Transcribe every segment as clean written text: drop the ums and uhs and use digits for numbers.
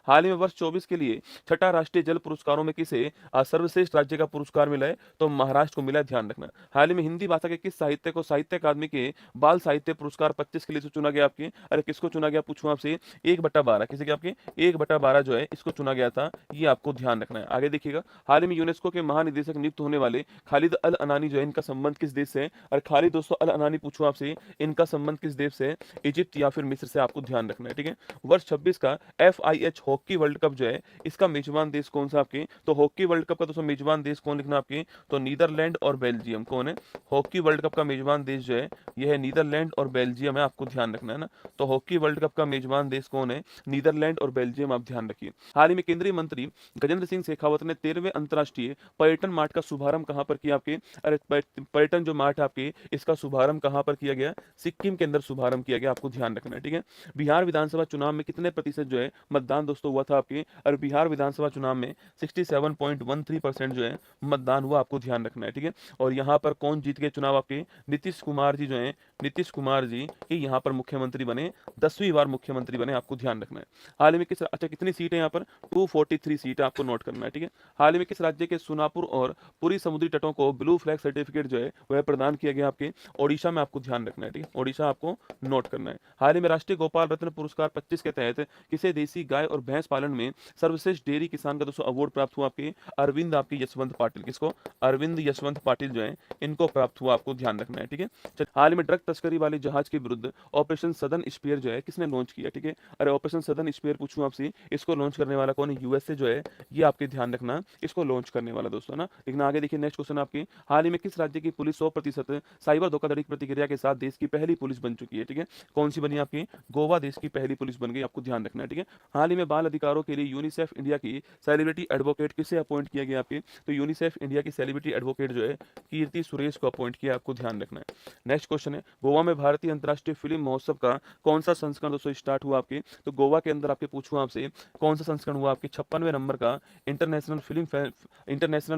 हाल ही में वर्ष 24 के लिए छठा राष्ट्रीय जल पुरस्कारों में किसे सर्वश्रेष्ठ राज्य का पुरस्कार मिला है? तो महाराष्ट्र को मिला है, ध्यान रखना। हाल ही में हिंदी भाषा के किस साहित्य को साहित्य अकादमी के बाल साहित्य पुरस्कार 25 के लिए चुना गया आपके? अरे किसको चुना गया पूछूं आपसे? 1/12 किसी के आपके 1/12 जो है इसको चुना गया था, ये आपको ध्यान रखना है। आगे देखिएगा, हाल ही में यूनेस्को के महानिदेशक नियुक्त होने वाले खालिद अल अनानी जो है, इनका संबंध किस देश से है? और खालिद दोस्तों अल अनानी पूछूं आपसे, इनका संबंध किस देश से है? इजिप्ट या फिर मिस्र से, आपको ध्यान रखना है, ठीक है। वर्ष 26 का FIH हॉकी वर्ल्ड कप जो है, इसका मेजबान देश कौन सा आपके? तो हॉकी वर्ल्ड कप का दोस्तों मेजबान देश कौन लिखना आपके? तो नीदरलैंड और बेल्जियम। कौन है हॉकी वर्ल्ड कप का मेजबान देश जो है? यह है नीदरलैंड और बेल्जियम है, आपको ध्यान रखना है ना। तो हॉकी वर्ल्ड कप का मेजबान देश कौन है? नीदरलैंड और बेल्जियम, आप ध्यान रखिए। हाल ही में केंद्रीय मंत्री गजेंद्र सिंह शेखावत ने 13वें अंतर्राष्ट्रीय पर्यटन मार्ट का शुभारंभ कहां पर किया आपके? अरे पर्यटन जो मार्ट है आपके, इसका शुभारंभ कहां पर किया गया? सिक्किम के अंदर शुभारंभ किया गया, आपको ध्यान रखना है, ठीक है। बिहार विधानसभा चुनाव में कितने प्रतिशत जो है मतदान दोस्तों हुआ था आपके? और बिहार विधानसभा चुनाव में 67.13% जो है मतदान हुआ, आपको ध्यान रखना है, ठीक है। और यहाँ पर कौन जीत गए चुनाव आपके? नीतीश कुमार जी जो है, नीतीश कुमार जी ही यहाँ पर मुख्यमंत्री बने, 10वीं बार मुख्यमंत्री बने, आपको ध्यान रखना है। हाल ही में किस अच्छा कितनी सीट है यहाँ पर? 243 सीट है, आपको नोट करना है, ठीक है। हाल ही में किस राज्य के सोनापुर और पुरी समुद्री तटों को ब्लू फ्लैग सर्टिफिकेट जो है वह प्रदान किया गया आपके? ओडिशा में, आपको ध्यान रखना है, ठीक है। ओडिशा आपको नोट करना है। हाल ही में राष्ट्रीय गोपाल रत्न पुरस्कार 25 के तहत किसे देसी गाय और भैंस पालन में सर्वश्रेष्ठ डेयरी किसान का दोस्तों अवार्ड प्राप्त हुआ आपके? अरविंद आपके यशवंत पाटिल। किसको? अरविंद यशवंत पाटिल जो है इनको प्राप्त हुआ, आपको ध्यान रखना है, ठीक है। हाल ही में ड्रग तस्करी वाले जहाज के विरुद्ध ऑपरेशन सदन स्पेयर जो है किसने लॉन्च किया, ठीक है। अरे ऑपरेशन सदन स्पेयर पूछूं आपसे, इसको लॉन्च करने वाला कौन है? यूएसए जो है, ये आपके ध्यान रखना, इसको लॉन्च करने वाला दोस्तों ना। लेकिन आगे देखिए नेक्स्ट क्वेश्चन आपके, हाल ही में किस राज्य की पुलिस 100% साइबर धोखाधड़ी की प्रतिक्रिया के साथ देश की पहली पुलिस बन चुकी है, ठीक है। कौन सी बनी आपकी? गोवा देश की पहली पुलिस बन गई, आपको ध्यान रखना है, ठीक है। हाल ही में बाल अधिकारों के लिए यूनिसेफ इंडिया की सेलिब्रिटी एडवोकेट किसे अपॉइंट किया गया आपके? तो यूनिसेफ इंडिया की सेलिब्रिटी एडवोकेट जो है कीर्ति सुरेश को अपॉइंट किया, आपको ध्यान रखना है। नेक्स्ट क्वेश्चन है, गोवा में भारतीय अंतर्राष्ट्रीय फिल्म महोत्सव का कौन सा संस्करण दोस्तों स्टार्ट हुआ आपके? तो गोवा के अंदर आपके पूछूं आपसे कौन सा संस्करण हुआ आपके? 56वें नंबर का इंटरनेशनल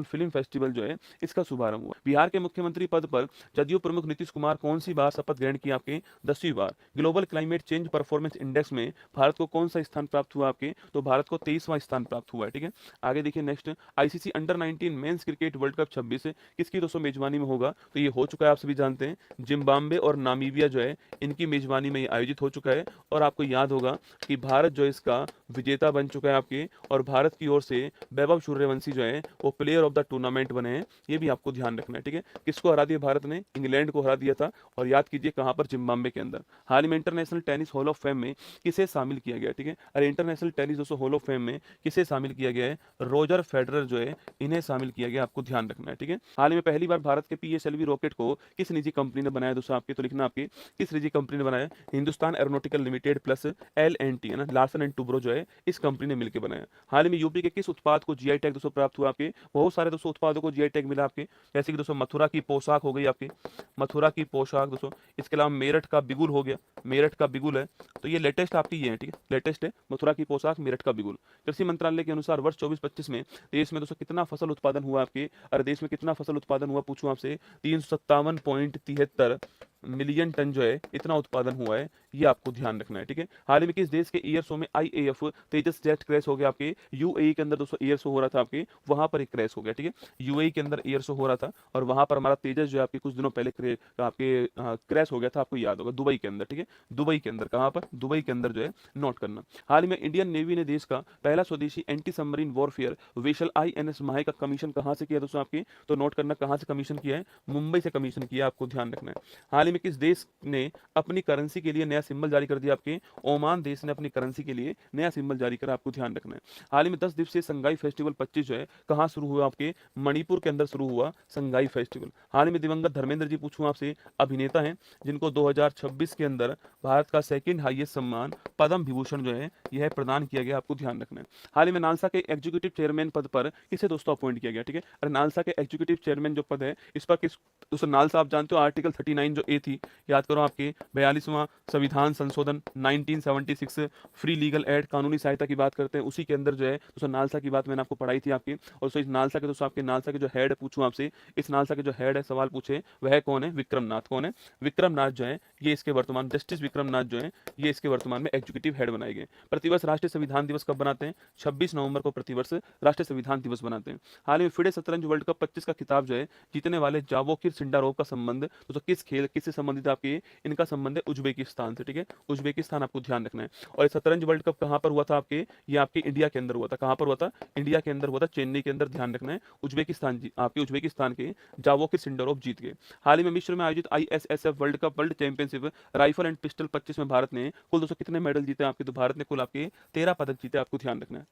फिल्म फेस्टिवल जो है इसका शुभारंभ हुआ। बिहार के मुख्यमंत्री पद पर जदयू प्रमुख नीतीश कुमार कौन सी बार शपथ ग्रहण की आपके? 10वीं बार। Global climate change performance index में भारत को कौन सा स्थान प्राप्त हुआ आपके? तो भारत को 23वां स्थान प्राप्त हुआ है, ठीक है। आगे देखिए next, ICC under 19 men's cricket world cup 26 किसकी दोस्तों मेजबानी में होगा? तो ये हो चुका है, आप सभी जानते हैं, जिम्बाब्वे और नामीबिया जो है इनकी मेजबानी में ये आयोजित हो चुका है। और आपको याद होगा कि भारत जो इसका विजेता बन चुका है आपके, और भारत की ओर से वैभव सूर्यवंशी जो है वो प्लेयर ऑफ द टूर्नामेंट बने हैं, ये भी आपको ध्यान रखना है, ठीक है। किसको हरा दिया भारत ने? इंग्लैंड को हरा दिया था, और याद कीजिए कहां पर? जिम्बाब्वे के अंदर। हाल ही में international tennis hall of fame में किसे शामिल किया गया, ठीक है। अरे इंटरनेशनल टेनिस दोस्तों हॉल ऑफ फेम में किसे शामिल किया गया है? रोजर फेडरर जो है इन्हें शामिल किया गया, आपको ध्यान रखना है, ठीक है। हाल ही में पहली बार भारत के PSLV रॉकेट को किस निजी कंपनी ने बनाया दोस्तों आपके? तो लिखना आपके किस निजी कंपनी ने बनाया? Hindustan aeronautical limited plus LNT है ना, लार्सन एंड टुब्रो जो है इस कंपनी ने मिलकर बनाया। हाल ही में यूपी के किस उत्पाद को GI टैग दोस्तों प्राप्त हुआ आपके? बहुत सारे दोस्तों उत्पादों को GI टैग मिला आपके, जैसे कि दोस्तों मथुरा की पोशाक हो गई आपकी, मथुरा की पोशाक दोस्तों। इसके अलावा मेरठ का बिगुल हो गया, मेरठ का बिगुल है, तो ये लेटेस्ट आपकी ये है, ठीक है, लेटेस्ट है मथुरा की पोशाक, मेरठ का बिगुल। कृषि मंत्रालय के अनुसार वर्ष 24-25 में देश में दोस्तों कितना फसल उत्पादन हुआ आपके? अरे देश में कितना फसल उत्पादन हुआ पूछूं आपसे? 357.73 मिलियन टन जो है इतना उत्पादन हुआ है, ये आपको ध्यान रखना है, ठीक है। हाल ही में किस देश के एयर शो में IAF तेजस जेट क्रैश हो गया आपके? UAE के अंदर दोस्तों एयर शो हो रहा था आपके, वहां पर एक क्रैश हो गया, ठीक है। UAE के अंदर एयर शो हो रहा था, और वहां पर हमारा तेजस जो है आपके कुछ दिनों पहले आपके क्रैश हो गया था, आपको याद होगा, दुबई के अंदर, ठीक है। दुबई के अंदर, कहां पर? दुबई के अंदर जो है, नोट करना। हाल ही में इंडियन नेवी ने देश का पहला स्वदेशी anti submarine warfare vessel INS माहे का कमीशन कहां से किया दोस्तों आपके? तो नोट करना कहां से कमीशन किया है? मुंबई से कमीशन किया, आपको ध्यान रखना है। हाल ही में किस देश ने अपनी करेंसी के लिए नया सिंबल जारी कर दिया आपके? ओमान देश ने अपनी करेंसी के लिए नया सिंबल जारी करा, आपको ध्यान रखना है। हाल ही में 10 दिवसीय संगाई फेस्टिवल 25 जो है कहां शुरू हुआ आपके? मणिपुर के अंदर शुरू हुआ संगाई फेस्टिवल। हाल ही में दिवंगत धर्मेंद्र जी पूछूं आपसे, अभिनेता हैं जिनको 2026 के अंदर भारत का सेकंड हाईएस्ट सम्मान पद्म विभूषण जो है यह प्रदान किया गया, आपको ध्यान रखना है। हाल ही में नालसा के एग्जीक्यूटिव चेयरमैन पद पर किसे दोस्तों अपॉइंट किया गया, ठीक है। और नालसा के एग्जीक्यूटिव चेयरमैन जो पद है इस पर किस दोस्तों? नालसा आप जानते हो आर्टिकल 39 जो ए थी, याद करो आपके 42वां संविधान संशोधन 1976 फ्री लीगल एड कानूनी सहायता की बात करते हैं, उसी के अंदर जो है दोस्तों नालसा की बात मैंने आपको पढ़ाई थी आपकी। और इस नालसा के दोस्तों आपके नालसा के जो हेड पूछूं आपसे, इस नालसा के जो हेड है सवाल पूछे वह कौन है? विक्रमनाथ। कौन है? विक्रमनाथ जो है ये इसके वर्तमान जस्टिस विक्रमनाथ जो है ये इसके वर्तमान में एग्जीक्यूटिव हेड बनाए गए। प्रतिवर्ष राष्ट्रीय संविधान दिवस कब बनाते हैं? 26 नवंबर को प्रतिवर्ष राष्ट्रीय संविधान दिवस बनाते हैं। हाल ही में फिडे शतरंज वर्ल्ड कप 25 का खिताब जो है जीतने वाले जावोकिर सिंडारोव का संबंध दोस्तों किस खेल किससे संबंधित आपके? इनका संबंध है उज्बेकिस्तान से। ठीक है, उज्बेकिस्तान आपको ध्यान रखना है। और ये शतरंज वर्ल्ड कप कहाँ पर हुआ था आपके? ये आपके इंडिया के अंदर हुआ था। कहाँ पर हुआ था? इंडिया के अंदर हुआ था, चेन्नई के अंदर। ध्यान रखना है, आपके उज्बेकिस्तान के जावोकिर सिंडारोव जीत गए। हाल ही में मिस्र में आयोजित ISSF world cup world championship rifle and pistol 25 में भारत ने कुल दोस्तों कितने मेडल जीते आपके? तो भारत ने कुल आपके 13 पदक जीते, आपको ध्यान रखना है।